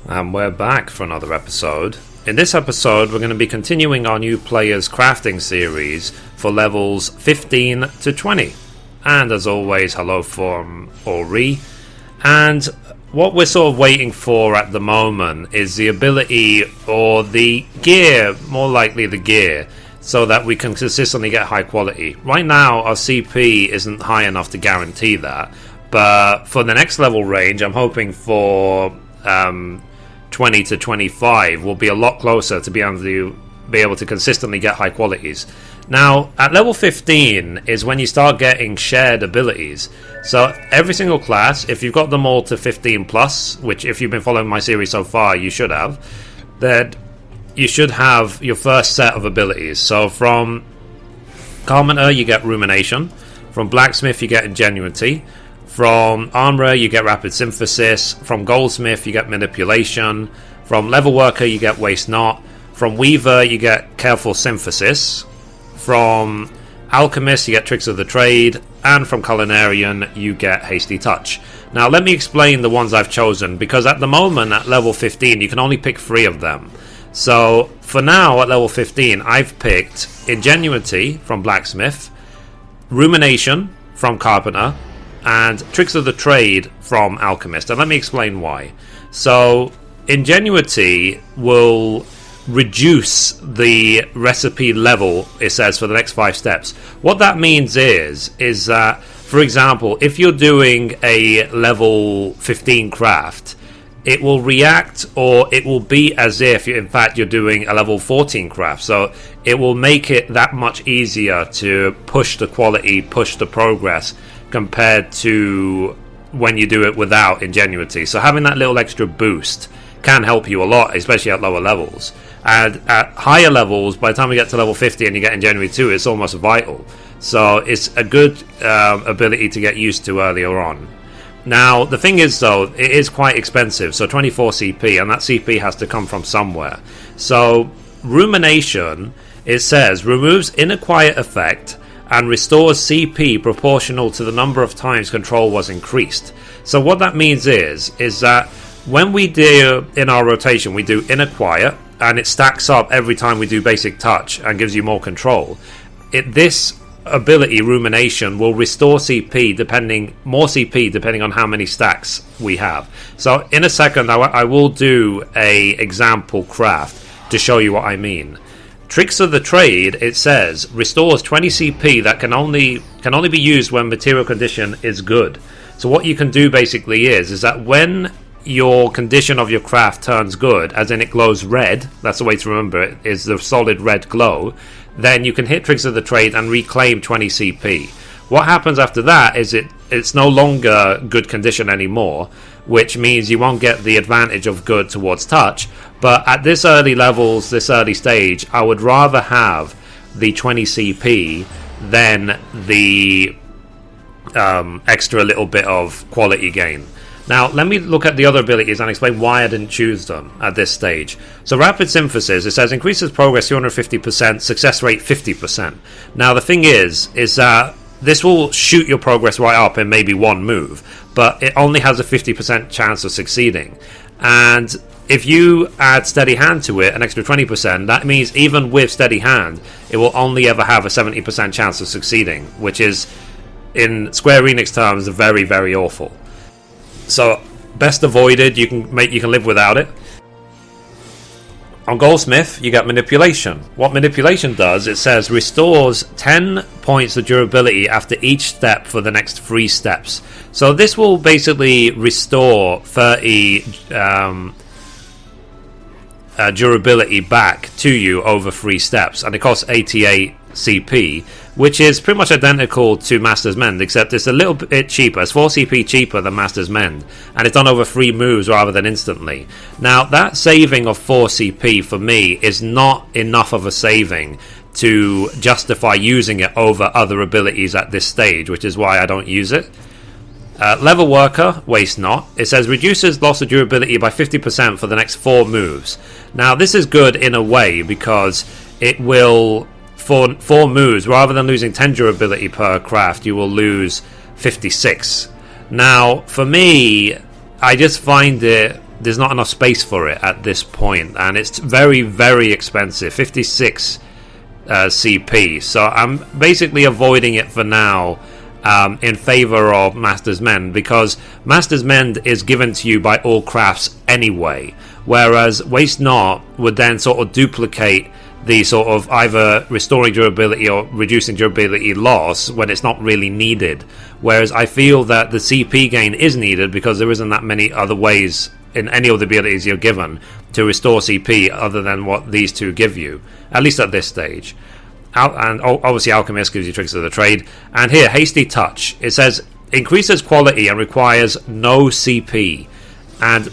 And we're back for another episode. In this episode, we're going to be continuing our new players crafting series for levels 15 to 20. And as always, hello from Ori. And what we're sort of waiting for at the moment is the ability or the gear, more likely the gear, so that we can consistently get high quality. Right now, our CP isn't high enough to guarantee that. But for the next level range, I'm hoping for 20 to 25 will be a lot closer to be able to consistently get high qualities. Now, at level 15 is when you start getting shared abilities. So every single class, if you've got them all to 15 plus, which if you've been following my series so far, you should have, then you should have your first set of abilities. So from Carpenter, you get Rumination. From Blacksmith, you get Ingenuity. From Armourer, you get Rapid Synthesis. From Goldsmith, you get Manipulation. From Level Worker, you get Waste Not. From Weaver, you get Careful Synthesis. From Alchemist, you get Tricks of the Trade. And from Culinarian, you get Hasty Touch. Now, let me explain the ones I've chosen, because at the moment, at level 15, you can only pick 3 of them. So, for now, at level 15, I've picked Ingenuity from Blacksmith, Rumination from Carpenter, and Tricks of the Trade from Alchemist. And let me explain why. So, Ingenuity will reduce the recipe level, it says, for the next 5 steps. What that means is that, for example, if you're doing a level 15 craft, it will react, or it will be as if, in fact, you're doing a level 14 craft. So it will make it that much easier to push the quality, push the progress, compared to when you do it without Ingenuity. So having that little extra boost can help you a lot, especially at lower levels. And at higher levels, by the time we get to level 50 and you get Ingenuity 2, it's almost vital. So it's a good ability to get used to earlier on. Now, the thing is, though, it is quite expensive, so 24 CP, and that CP has to come from somewhere. So, Rumination, it says, removes Inner Quiet effect and restores CP proportional to the number of times control was increased. So what that means is that when we do, in our rotation, we do Inner Quiet, and it stacks up every time we do Basic Touch and gives you more control. This ability, Rumination, will restore CP more CP depending on how many stacks we have. So in a second I will do a example craft to show you what I mean. Tricks of the Trade, it says, restores 20 CP that can only be used when material condition is good. So what you can do basically is that when your condition of your craft turns good, as in it glows red, that's the way to remember it, is the solid red glow, then you can hit Tricks of the Trade and reclaim 20 CP. What happens after that is it's no longer good condition anymore, which means you won't get the advantage of good towards touch. But at this early levels, this early stage, I would rather have the 20 CP than the extra little bit of quality gain. Now, let me look at the other abilities and explain why I didn't choose them at this stage. So, Rapid Synthesis, it says, increases progress 250%, success rate 50%. Now, the thing is that this will shoot your progress right up in maybe one move, but it only has a 50% chance of succeeding. And if you add Steady Hand to it, an extra 20%, that means even with Steady Hand, it will only ever have a 70% chance of succeeding, which is, in Square Enix terms, very, very awful. So, best avoided. You can live without it. On Goldsmith, you get Manipulation. What Manipulation does, it says, restores 10 points of durability after each step for the next 3 steps. So this will basically restore 30 durability back to you over 3 steps, and it costs 88 CP, which is pretty much identical to Master's Mend, except it's a little bit cheaper. It's 4 CP cheaper than Master's Mend, and it's done over 3 moves rather than instantly. Now, that saving of 4 CP for me is not enough of a saving to justify using it over other abilities at this stage, which is why I don't use it. Level Worker, Waste Not. It says reduces loss of durability by 50% for the next 4 moves. Now, this is good in a way because it will, for 4 moves, rather than losing 10 durability per craft, you will lose 56. Now, for me, I just find it there's not enough space for it at this point, and it's very, very expensive, 56 CP. So I'm basically avoiding it for now, in favor of Master's Mend, because Master's Mend is given to you by all crafts anyway, whereas Waste Not would then sort of duplicate the sort of either restoring durability or reducing durability loss when it's not really needed. Whereas I feel that the CP gain is needed because there isn't that many other ways in any of the abilities you're given to restore CP other than what these two give you, at least at this stage. And obviously Alchemist gives you Tricks of the Trade. And here, Hasty Touch, it says increases quality and requires no CP.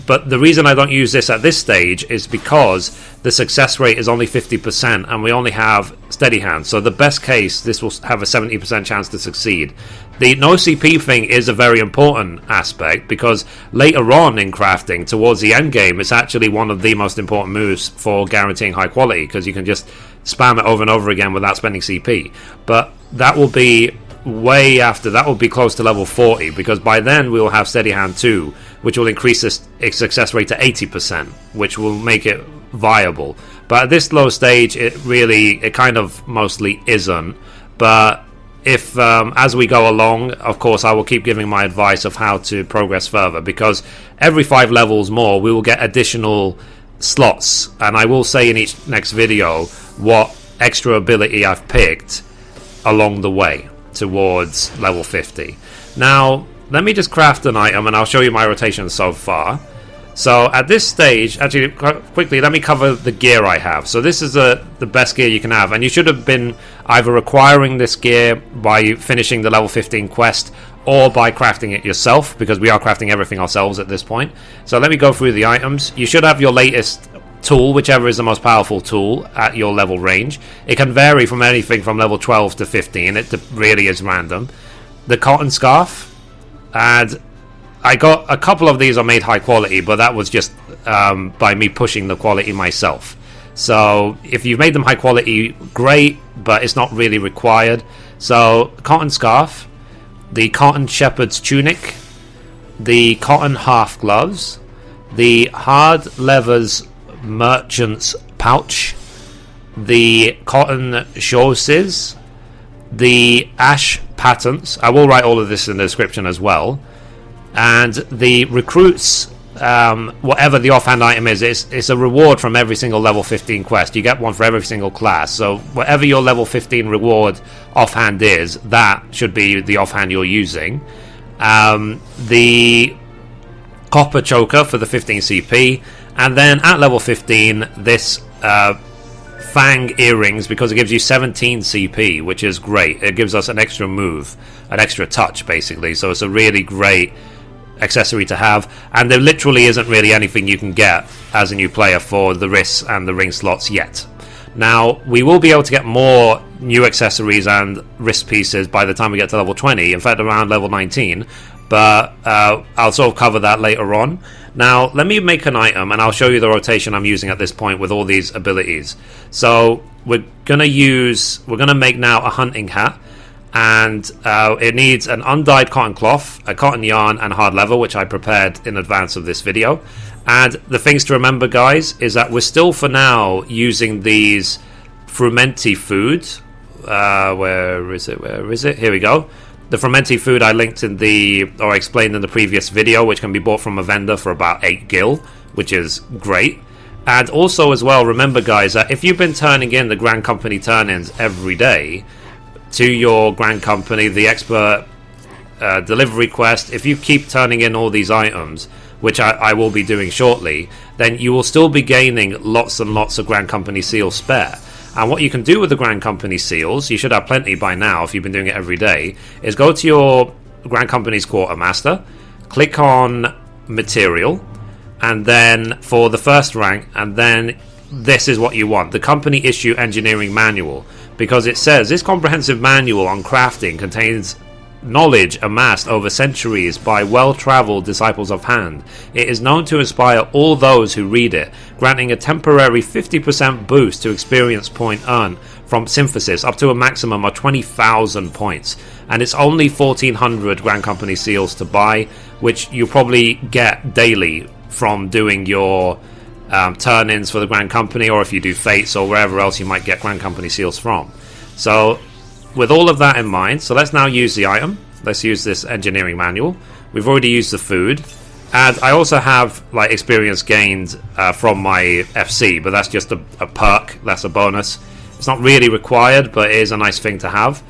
But the reason I don't use this at this stage is because the success rate is only 50% and we only have Steady Hand. So the best case, this will have a 70% chance to succeed. The no CP thing is a very important aspect, because later on in crafting, towards the end game, it's actually one of the most important moves for guaranteeing high quality, because you can just spam it over and over again without spending CP. But that will be way after, that will be close to level 40, because by then we will have Steady Hand 2, which will increase its success rate to 80%, which will make it viable. But at this low stage, it kind of mostly isn't. But if as we go along, of course, I will keep giving my advice of how to progress further, because every 5 levels more we will get additional slots, and I will say in each next video what extra ability I've picked along the way towards level 50. Now let me just craft an item and I'll show you my rotation so far. So at this stage, actually quickly, let me cover the gear I have. So this is the best gear you can have, and you should have been either acquiring this gear by finishing the level 15 quest or by crafting it yourself, because we are crafting everything ourselves at this point. So let me go through the items. You should have your latest tool, whichever is the most powerful tool at your level range. It can vary from anything from level 12 to 15. It really is random. The cotton scarf, and I got a couple of these are made high quality, but that was just by me pushing the quality myself. So if you've made them high quality, great, but it's not really required. So cotton scarf, the cotton shepherd's tunic, the cotton half gloves, the hard levers merchant's pouch, the cotton chausses, the ash patents. I will write all of this in the description as well. And the recruits, whatever the offhand item is, it's a reward from every single level 15 quest. You get one for every single class. So whatever your level 15 reward offhand is, that should be the offhand you're using. The copper choker for the 15 CP. And then at level 15, this fang earrings, because it gives you 17 CP, which is great. It gives us an extra move, an extra touch, basically. So it's a really great accessory to have, and there literally isn't really anything you can get as a new player for the wrists and the ring slots yet. Now we will be able to get more new accessories and wrist pieces by the time we get to level 20, in fact around level 19, but I'll sort of cover that later on. Now let me make an item and I'll show you the rotation I'm using at this point with all these abilities. So we're gonna make now a hunting hat, and it needs an undyed cotton cloth, a cotton yarn, and hard leather, which I prepared in advance of this video. And the things to remember, guys, is that we're still for now using these Frumenty Food. Where is it? Here we go. The Frumenty Food I linked or explained in the previous video, which can be bought from a vendor for about 8 gil, which is great. And also as well, remember guys, that if you've been turning in the Grand Company turn-ins every day to your Grand Company, the expert delivery quest, if you keep turning in all these items, which I will be doing shortly, then you will still be gaining lots and lots of Grand Company seals spare. And what you can do with the Grand Company seals, you should have plenty by now if you've been doing it every day, is go to your Grand Company's Quartermaster, click on Material, and then for the first rank, and then this is what you want, the Company Issue Engineering Manual. Because it says this comprehensive manual on crafting contains knowledge amassed over centuries by well-travelled disciples of hand. It is known to inspire all those who read it, granting a temporary 50% boost to experience point earned from synthesis up to a maximum of 20,000 points. And it's only 1,400 Grand Company seals to buy, which you probably get daily from doing your turn-ins for the Grand Company, or if you do fates or wherever else you might get Grand Company seals from. So with all of that in mind, so let's now use the item. Let's use this engineering manual. We've already used the food, and I also have like experience gained from my FC, but that's just a perk, that's a bonus. It's not really required, but it is a nice thing to have.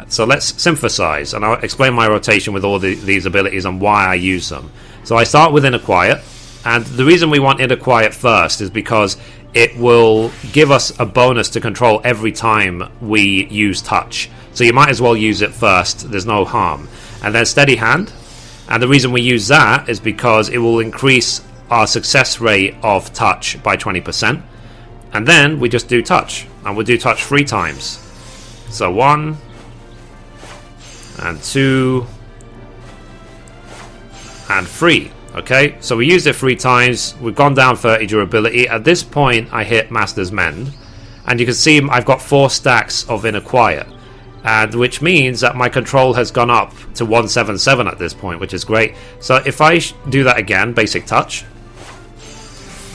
So let's synthesize, and I'll explain my rotation with all these abilities and why I use them. So I start with Inner Quiet, and the reason we want Inner Quiet first is because it will give us a bonus to control every time we use touch. So you might as well use it first, there's no harm. And then Steady Hand, and the reason we use that is because it will increase our success rate of touch by 20%. And then we just do touch, and we'll do touch 3 times. So 1 and 2 and 3. Okay, so we used it 3 times. We've gone down 30 durability. At this point I hit Master's Mend, and you can see I've got 4 stacks of Inner Quiet, and which means that my control has gone up to 177 at this point, which is great. So if I do that again, basic touch,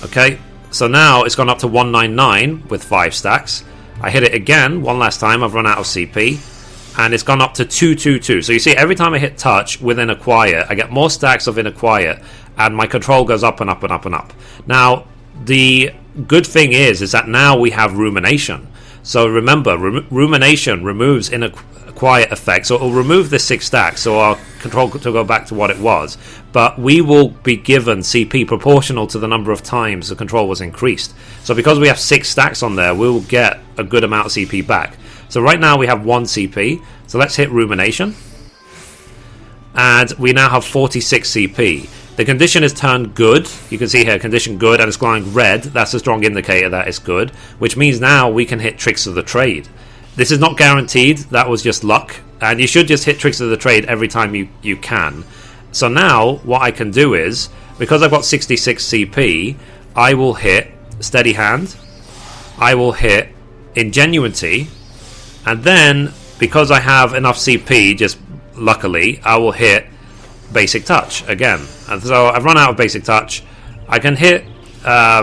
okay, so now it's gone up to 199 with 5 stacks. I hit it again one last time, I've run out of CP, and it's gone up to 222. So you see, every time I hit touch with Inner Quiet, I get more stacks of Inner Quiet, and my control goes up and up and up and up. Now, the good thing is that now we have Rumination. So remember, Rumination removes Inner Quiet effect, so it will remove the 6 stacks, so our control to go back to what it was. But we will be given CP proportional to the number of times the control was increased. So because we have 6 stacks on there, we will get a good amount of CP back. So right now we have 1 CP, so let's hit Rumination. And we now have 46 CP. The condition is turned good. You can see here, condition good, and it's glowing red. That's a strong indicator that it's good, which means now we can hit Tricks of the Trade. This is not guaranteed, that was just luck, and you should just hit Tricks of the Trade every time you can. So now, what I can do is, because I've got 66 CP, I will hit Steady Hand, I will hit Ingenuity, and then, because I have enough CP, just luckily, I will hit Basic Touch again. And so I've run out of Basic Touch. I can hit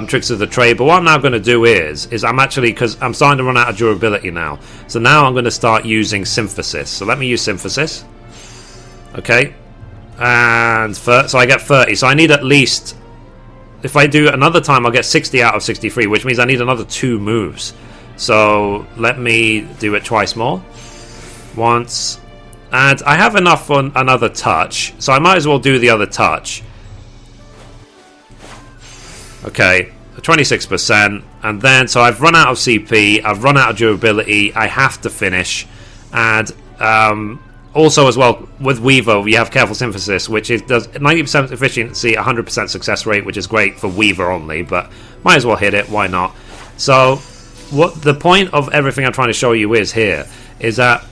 Tricks of the Trade, but what I'm now going to do is I'm actually, because I'm starting to run out of durability now, so now I'm going to start using Synthesis. So let me use Synthesis. Okay, and so I get 30, so I need at least, if I do another time, I'll get 60 out of 63, which means I need another 2 moves. So let me do it twice more. Once, and I have enough for another touch, so I might as well do the other touch. Okay, 26%, and then, so I've run out of CP, I've run out of durability, I have to finish, and also as well, with Weaver, we have Careful Synthesis, which does 90% efficiency, 100% success rate, which is great for Weaver only, but might as well hit it, why not? So, what the point of everything I'm trying to show you is here, is that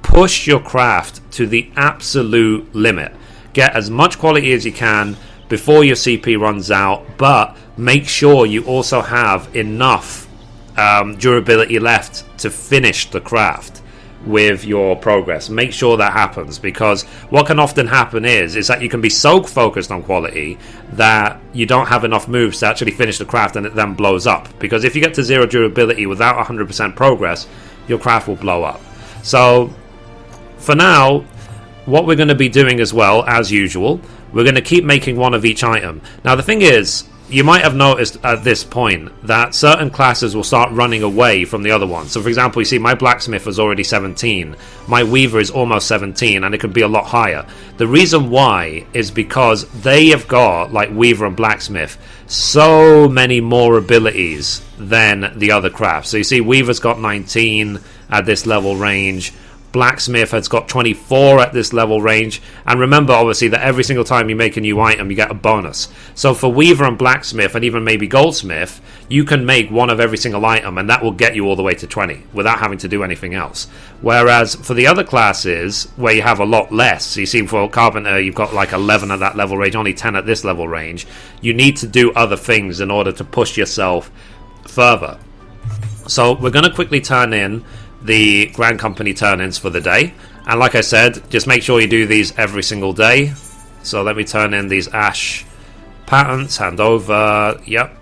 push your craft to the absolute limit. Get as much quality as you can before your CP runs out, but make sure you also have enough durability left to finish the craft with your progress. Make sure that happens, because what can often happen is that you can be so focused on quality that you don't have enough moves to actually finish the craft, and it then blows up. Because if you get to 0 durability without 100% progress, your craft will blow up. So for now, what we're going to be doing as well, as usual, we're going to keep making one of each item. Now the thing is, you might have noticed at this point that certain classes will start running away from the other ones. So for example, you see my blacksmith is already 17, my weaver is almost 17, and it could be a lot higher. The reason why is because they have got, like weaver and blacksmith, so many more abilities than the other crafts. So you see weaver's got 19 at this level range, blacksmith has got 24 at this level range, and remember obviously that every single time you make a new item you get a bonus. So for weaver and blacksmith, and even maybe goldsmith, you can make one of every single item, and that will get you all the way to 20 without having to do anything else. Whereas for the other classes where you have a lot less, so you see for carpenter you've got like 11 at that level range, only 10 at this level range, you need to do other things in order to push yourself further. So we're going to quickly turn in the Grand Company turn-ins for the day, and like I said, just make sure you do these every single day. So let me turn in these Ash patents, hand over. Yep.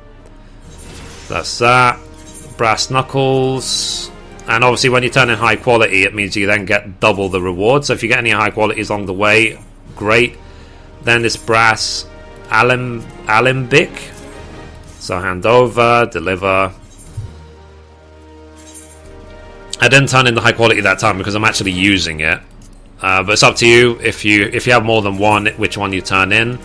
That's that. Brass knuckles. And obviously when you turn in high quality, it means you then get double the reward. So if you get any high qualities along the way, great. Then this brass alembic. So hand over, deliver. I didn't turn in the high quality that time because I'm actually using it. But it's up to you. If you have more than one, which one you turn in.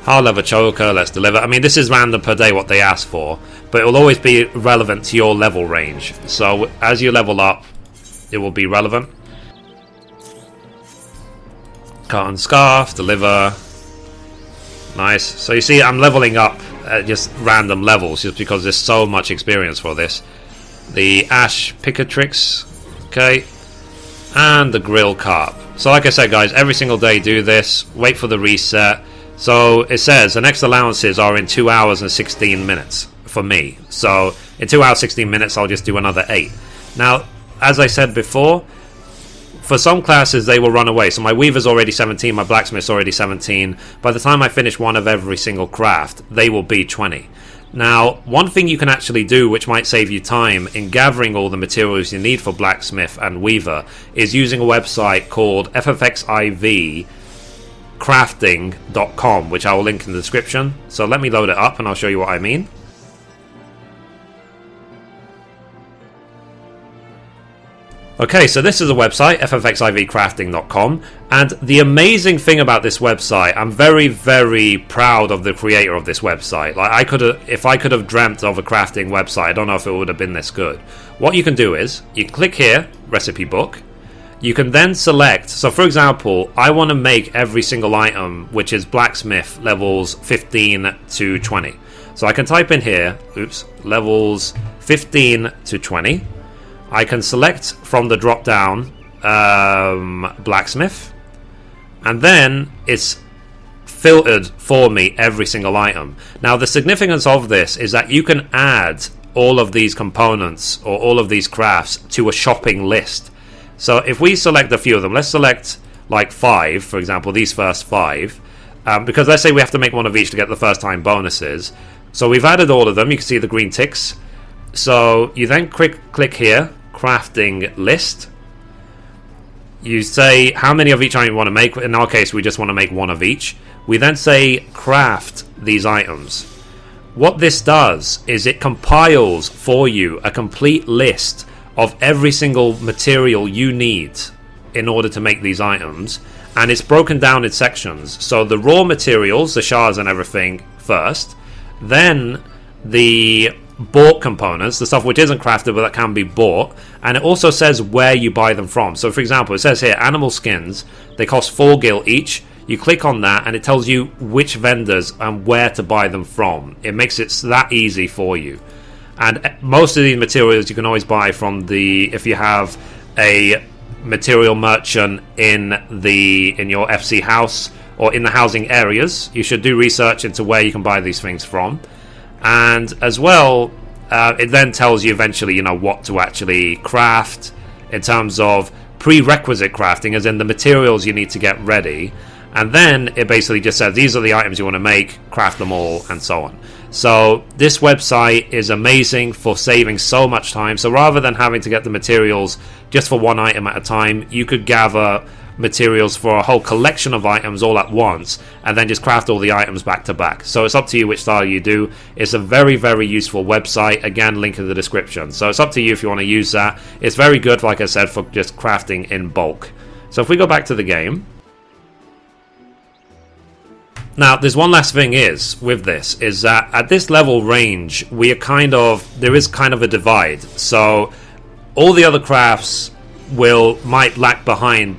Hard leather choker, let's deliver. I mean, this is random per day what they ask for, but it will always be relevant to your level range. So as you level up, it will be relevant. Cotton scarf, deliver. Nice. So you see, I'm leveling up at just random levels just because there's so much experience for this. The ash picatrix, okay, and the grill carp. So like I said, guys, every single day do this. Wait for the reset. So it says the next allowances are in 2 hours and 16 minutes for me. So in 2 hours 16 minutes, I'll just do another 8. Now, as I said before, for some classes they will run away. So my weaver's already 17, my blacksmith's already 17. By the time I finish one of every single craft, they will be 20. Now, one thing you can actually do, which might save you time in gathering all the materials you need for blacksmith and weaver, is using a website called FFXIV crafting.com, which I will link in the description. So let me load it up and I'll show you what I mean. Okay, so this is a website, ffxivcrafting.com, and the amazing thing about this website, I'm very, very proud of the creator of this website. Like, if I could have dreamt of a crafting website, I don't know if it would have been this good. What you can do is, you click here, recipe book. You can then select, so for example, I want to make every single item, which is blacksmith levels 15 to 20. So I can type in here, levels 15 to 20. I can select from the drop down blacksmith, and then it's filtered for me every single item. Now the significance of this is that you can add all of these components or all of these crafts to a shopping list. So if we select a few of them, let's select like 5, for example, these first 5, because let's say we have to make one of each to get the first time bonuses. So we've added all of them. You can see the green ticks. So you then click here, crafting list. You say how many of each item you want to make. In our case, we just want to make one of each. We then say craft these items. What this does is it compiles for you a complete list of every single material you need in order to make these items, and it's broken down in sections. So the raw materials, the shards and everything first, then the bought components, the stuff which isn't crafted but that can be bought, and it also says where you buy them from. So for example, it says here animal skins, they cost 4 gil each. You click on that and it tells you which vendors and where to buy them from. It makes it that easy for you. And most of these materials you can always buy from if you have a material merchant in your FC house or in the housing areas. You should do research into where you can buy these things from. And as well, it then tells you eventually, what to actually craft in terms of prerequisite crafting, as in the materials you need to get ready. And then it basically just says these are the items you want to make, craft them all, and so on. So this website is amazing for saving so much time. So rather than having to get the materials just for one item at a time, you could gather materials for a whole collection of items all at once and then just craft all the items back to back. So it's up to you which style you do. It's a very, very useful website. Again, link in the description. So it's up to you if you want to use that. It's very good, like I said, for just crafting in bulk. So if we go back to the game. Now, there's one last thing with this, is that at this level range, there is kind of a divide. So all the other crafts might lag behind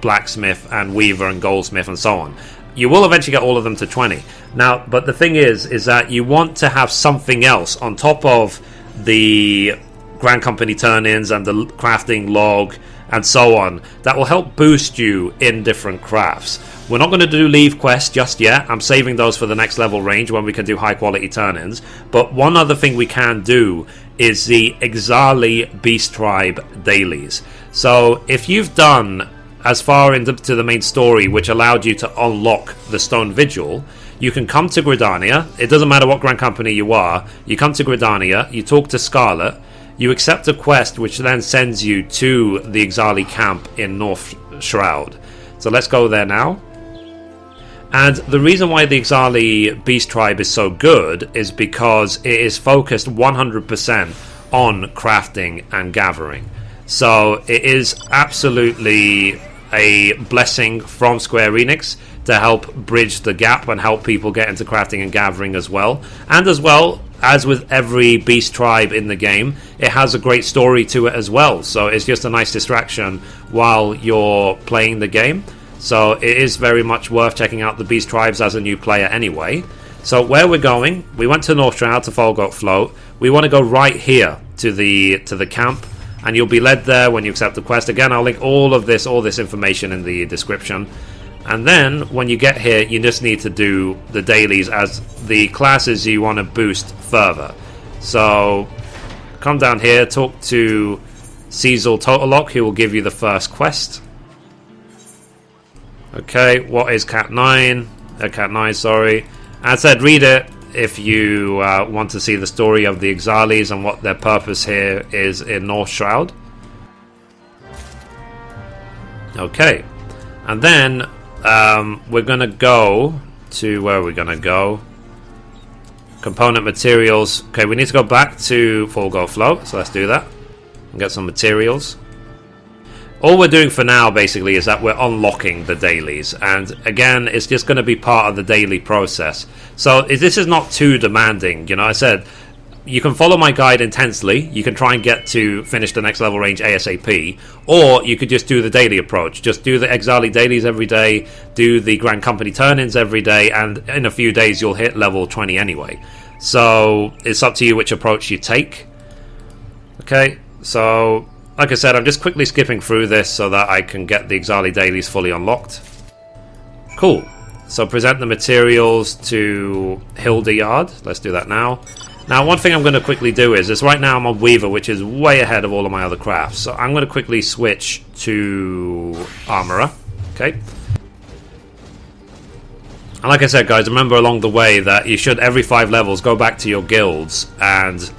blacksmith and weaver and goldsmith and so on. You will eventually get all of them to 20. Now, but the thing is that you want to have something else on top of the Grand Company turn-ins and the crafting log and so on that will help boost you in different crafts. We're not going to do leave quests just yet. I'm saving those for the next level range when we can do high quality turn-ins. But one other thing we can do is the Ixali Beast Tribe dailies. So if you've done as far into the main story, which allowed you to unlock the Stone Vigil, you can come to Gridania. It doesn't matter what Grand Company you are. You come to Gridania, you talk to Scarlet, you accept a quest which then sends you to the Ixali camp in North Shroud. So let's go there now. And the reason why the Ixali Beast Tribe is so good is because it is focused 100% on crafting and gathering. So it is absolutely a blessing from Square Enix to help bridge the gap and help people get into crafting and gathering as well. And as well, as with every beast tribe in the game, it has a great story to it as well. So it's just a nice distraction while you're playing the game. So it is very much worth checking out the beast tribes as a new player anyway. So where we're going, we went to North Shroud to Folgoat Float. We want to go right here to the camp, and you'll be led there when you accept the quest. Again, I'll link all this information in the description. And then when you get here, you just need to do the dailies as the classes you want to boost further. So come down here, talk to Cecil Totalock, who will give you the first quest. Okay, what is Cat 9? Cat 9, sorry. As I said, read it if you want to see the story of the Ixalis and what their purpose here is in North Shroud. Okay, and then we're going to go to... where are we going to go? Component materials. Okay, we need to go back to Folgoat Float, so let's do that and get some materials. All we're doing for now, basically, is that we're unlocking the dailies. And again, it's just going to be part of the daily process. So this is not too demanding. You know, I said, you can follow my guide intensely. You can try and get to finish the next level range ASAP. Or you could just do the daily approach. Just do the Ixali dailies every day. Do the Grand Company turn-ins every day. And in a few days, you'll hit level 20 anyway. So it's up to you which approach you take. Okay, so... like I said, I'm just quickly skipping through this so that I can get the Ixali dailies fully unlocked. Cool. So present the materials to Ul'dah Yard. Let's do that now. Now, one thing I'm going to quickly do is right now I'm on Weaver, which is way ahead of all of my other crafts. So I'm going to quickly switch to Armorer. Okay. And like I said, guys, remember along the way that you should, every 5 levels, go back to your guilds and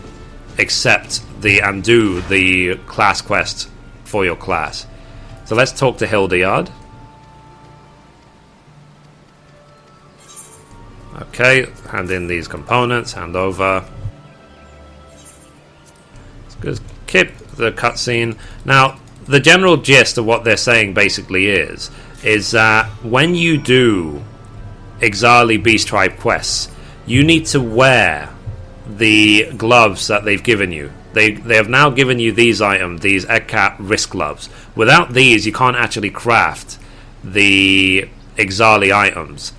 accept and do the class quest for your class. So let's talk to Ul'dah Yard. Okay, hand in these components, hand over. Let's skip the cutscene. Now, the general gist of what they're saying basically is that when you do Ixali Beast Tribe quests, you need to wear the gloves that they've given you. They have now given you these items, these Ekkat wrist gloves. Without these, you can't actually craft the Ixali items.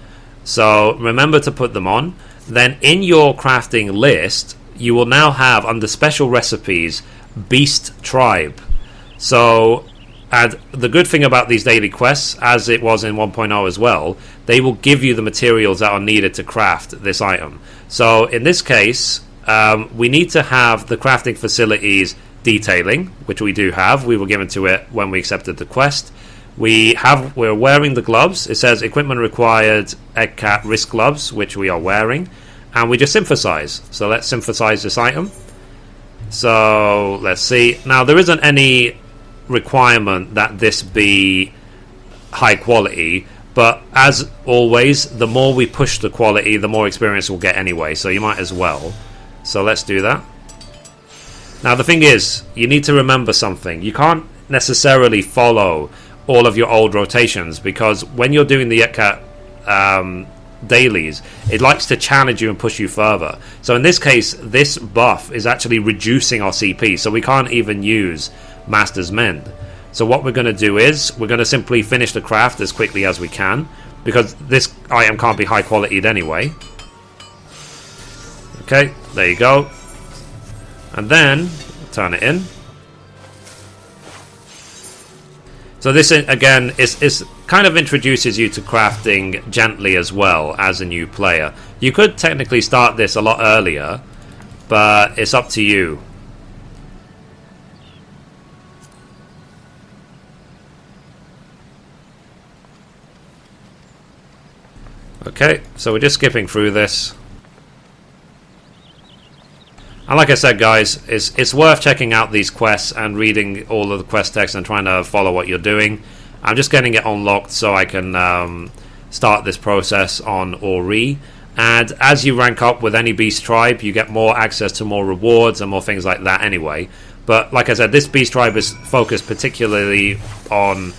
So remember to put them on. Then in your crafting list, you will now have, under special recipes, Beast Tribe. So, and the good thing about these daily quests, as it was in 1.0 as well, they will give you the materials that are needed to craft this item. So in this case, we need to have the crafting facilities detailing, which we do have. We were given to it when we accepted the quest. We're wearing the gloves. It says equipment required Ekkat wrist gloves, which we are wearing, and we just synthesize. So let's synthesize this item. So let's see. Now there isn't any requirement that this be high quality, but as always, the more we push the quality, the more experience we'll get anyway, so you might as well. So let's do that. Now the thing is, you need to remember something. You can't necessarily follow all of your old rotations, because when you're doing the Ekkat dailies, it likes to challenge you and push you further. So in this case, this buff is actually reducing our CP, so we can't even use Master's Mend. So what we're going to do is we're going to simply finish the craft as quickly as we can, because this item can't be high qualityed anyway. Okay, there you go. And then turn it in. So this again is kind of introduces you to crafting gently as well as a new player. You could technically start this a lot earlier, but it's up to you. Okay, so we're just skipping through this. And like I said, guys, it's worth checking out these quests and reading all of the quest text and trying to follow what you're doing. I'm just getting it unlocked so I can start this process on Ori. And as you rank up with any beast tribe, you get more access to more rewards and more things like that anyway. But like I said, this beast tribe is focused particularly on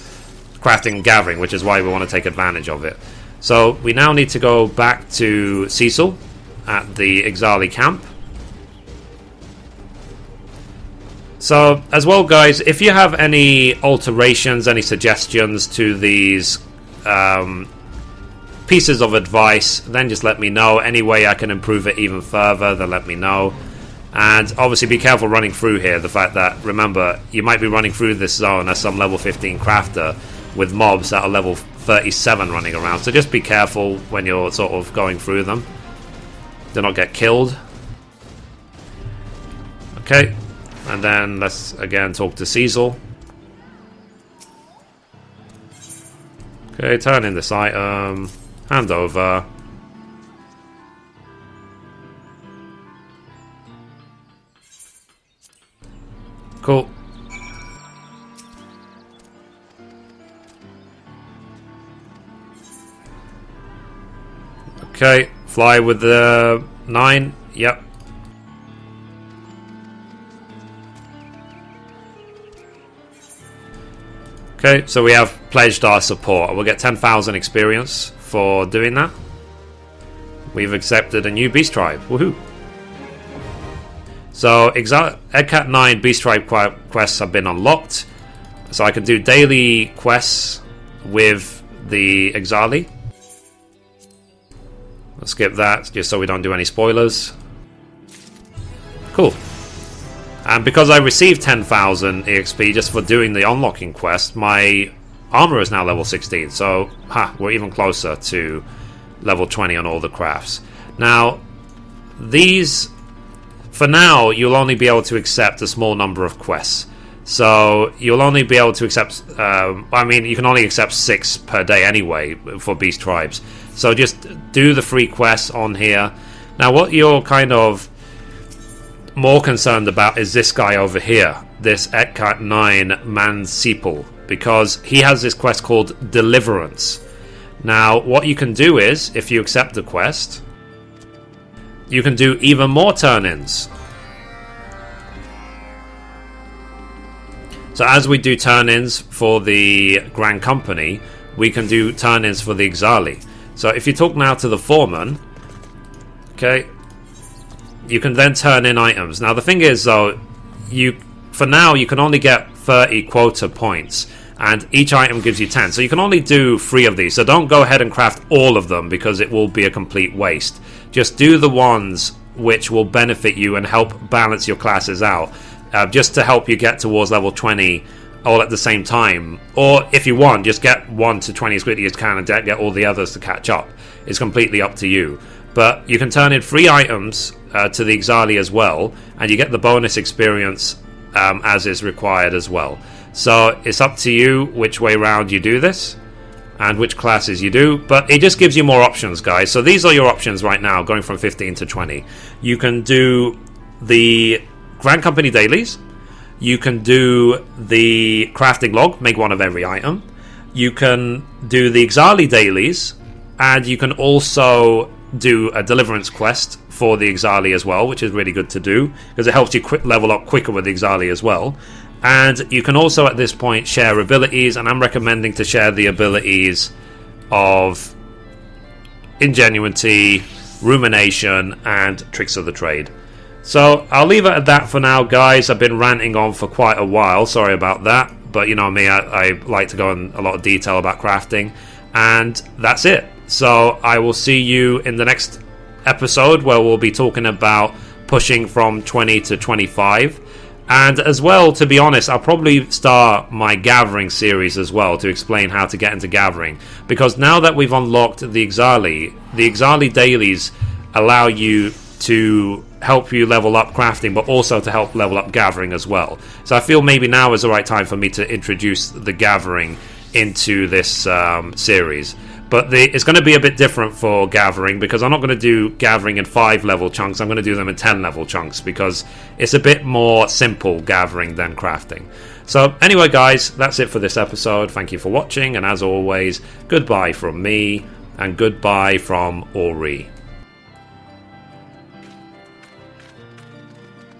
crafting and gathering, which is why we want to take advantage of it. So we now need to go back to Cecil at the Ixali camp. So as well, guys, if you have any alterations, any suggestions to these pieces of advice, then just let me know. Any way I can improve it even further, then let me know. And obviously be careful running through here. The fact that, remember, you might be running through this zone as some level 15 crafter with mobs that are level 37 running around. So just be careful when you're sort of going through them. Do not get killed. Okay. And then let's again talk to Cecil. Okay, turn in this item. Hand over. Cool. Okay, fly with the 9. Yep. Okay, so we have pledged our support. We'll get 10,000 experience for doing that. We've accepted a new beast tribe. Woohoo! So, EGCAT 9 beast tribe quests have been unlocked. So I can do daily quests with the Ixali. Let's skip that, just so we don't do any spoilers. Cool. And because I received 10,000 EXP just for doing the unlocking quest, my armor is now level 16. So, we're even closer to level 20 on all the crafts. Now, these, for now, you'll only be able to accept a small number of quests. So, you'll only be able to accept, I mean, you can only accept 6 per day anyway for beast tribes. So, just do the free quests on here. Now, what you're kind of more concerned about is this guy over here, this EGCAT 9 Mansipal, because he has this quest called Deliverance. Now, what you can do is, if you accept the quest, you can do even more turn-ins. So as we do turn-ins for the Grand Company, we can do turn-ins for the Ixali. So if you talk now to the Foreman, okay, you can then turn in items. Now the thing is though, for now you can only get 30 quota points, and each item gives you 10. So you can only do 3 of these. So don't go ahead and craft all of them, because it will be a complete waste. Just do the ones which will benefit you and help balance your classes out. Just to help you get towards level 20 all at the same time. Or if you want, just get 1 to 20 as quickly as you can and get all the others to catch up. It's completely up to you. But you can turn in 3 items to the Ixali as well, and you get the bonus experience as is required as well. So it's up to you which way round you do this and which classes you do, but it just gives you more options, guys. So these are your options right now, going from 15 to 20. You can do the Grand Company dailies, you can do the crafting log, make 1 of every item, you can do the Ixali dailies, and you can also do a deliverance quest for the Ixali as well, which is really good to do because it helps you level up quicker with the Ixali as well. And you can also at this point share abilities, and I'm recommending to share the abilities of Ingenuity, Rumination, and Tricks of the Trade. So I'll leave it at that for now, guys. I've been ranting on for quite a while, sorry about that, but you know me, I like to go in a lot of detail about crafting, and that's it. So I will see you in the next episode, where we'll be talking about pushing from 20 to 25. And as well, to be honest, I'll probably start my gathering series as well to explain how to get into gathering. Because now that we've unlocked the Ixali dailies allow you to help you level up crafting, but also to help level up gathering as well. So I feel maybe now is the right time for me to introduce the gathering into this series. But it's going to be a bit different for gathering, because I'm not going to do gathering in 5 level chunks. I'm going to do them in 10 level chunks, because it's a bit more simple gathering than crafting. So anyway, guys, that's it for this episode. Thank you for watching, and as always, goodbye from me, and goodbye from Ori.